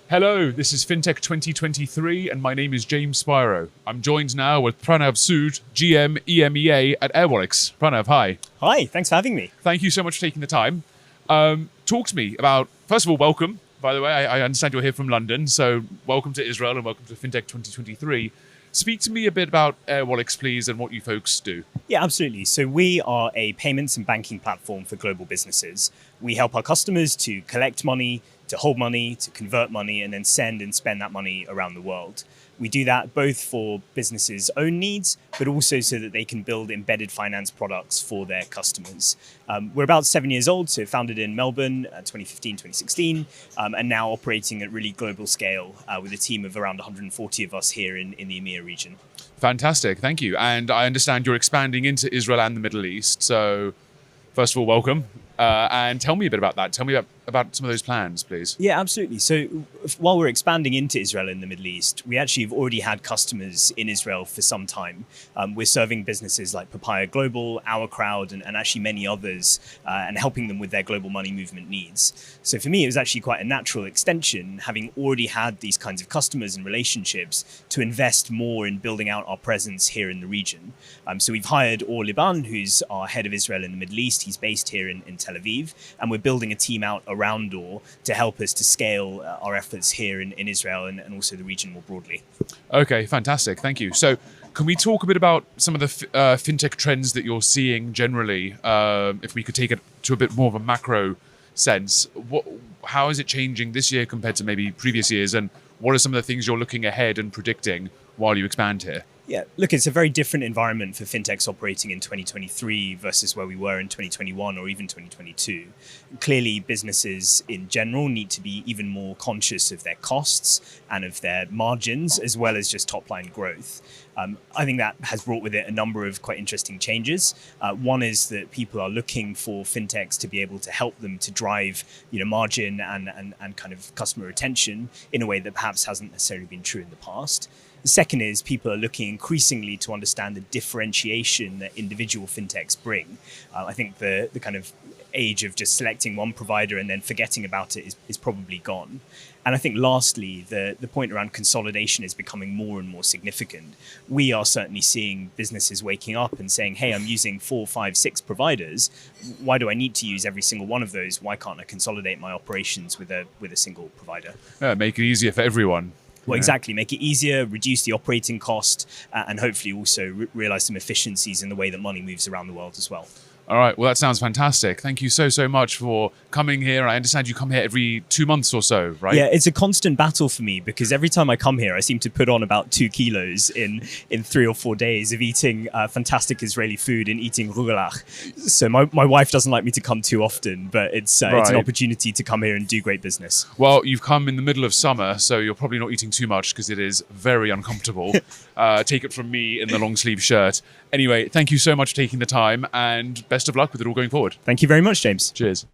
Hello, this is FinTech 2023 and my name is James Spiro. I'm joined now with Pranav Sood, GM EMEA at Airwallex. Pranav, hi. Hi, thanks for having me. Thank you so much for taking the time. Talk to me about, first of all, welcome. By the way, I understand you're here from London, so welcome to Israel and welcome to FinTech 2023. Speak to me a bit about Airwallex, please, and what you folks do. Yeah, absolutely. So we are a payments and banking platform for global businesses. We help our customers to collect money, to hold money, to convert money, and then send and spend that money around the world. We do that both for businesses' own needs, but also so that they can build embedded finance products for their customers. We're about 7 years old, so founded in Melbourne, 2015, 2016, and now operating at really global scale with a team of around 140 of us here in the EMEA region. Fantastic, thank you. And I understand you're expanding into Israel and the Middle East. So first of all, welcome. And tell me a bit about that. Tell me about some of those plans, please. Yeah, absolutely. So while we're expanding into Israel and the Middle East, we actually have already had customers in Israel for some time. We're serving businesses like Papaya Global, OurCrowd, and actually many others, and helping them with their global money movement needs. So for me, it was actually quite a natural extension, having already had these kinds of customers and relationships, to invest more in building out our presence here in the region. So we've hired Or Liban, who's our head of Israel in the Middle East. He's based here in Tel Aviv, and we're building a team out around Or to help us to scale our efforts here in Israel and also the region more broadly. Okay, fantastic. Thank you. So can we talk a bit about some of the fintech trends that you're seeing generally? If we could take it to a bit more of a macro sense, how is it changing this year compared to maybe previous years? And what are some of the things you're looking ahead and predicting while you expand here? Yeah, look, it's a very different environment for fintechs operating in 2023 versus where we were in 2021 or even 2022. Clearly, businesses in general need to be even more conscious of their costs and of their margins, as well as just top-line growth. I think that has brought with it a number of quite interesting changes. One is that people are looking for fintechs to be able to help them to drive, margin and kind of customer retention in a way that perhaps hasn't necessarily been true in the past. The second is people are looking increasingly to understand the differentiation that individual fintechs bring. I think the kind of age of just selecting one provider and then forgetting about it is probably gone. And I think lastly, the point around consolidation is becoming more and more significant. We are certainly seeing businesses waking up and saying, hey, I'm using 4, 5, 6 providers. Why do I need to use every single one of those? Why can't I consolidate my operations with a single provider? Make it easier for everyone. Well, exactly. Make it easier, reduce the operating cost, and hopefully also realize some efficiencies in the way that money moves around the world as well. All right. Well, that sounds fantastic. Thank you so much for coming here. I understand you come here every 2 months or so, right? Yeah, it's a constant battle for me because every time I come here, I seem to put on about 2 kilos in 3 or 4 days of eating fantastic Israeli food and eating rugelach. So my wife doesn't like me to come too often, but it's an opportunity to come here and do great business. Well, you've come in the middle of summer, so you're probably not eating too much because it is very uncomfortable. Take it from me in the long sleeve shirt. Anyway, thank you so much for taking the time and best of luck with it all going forward. Thank you very much, James. Cheers.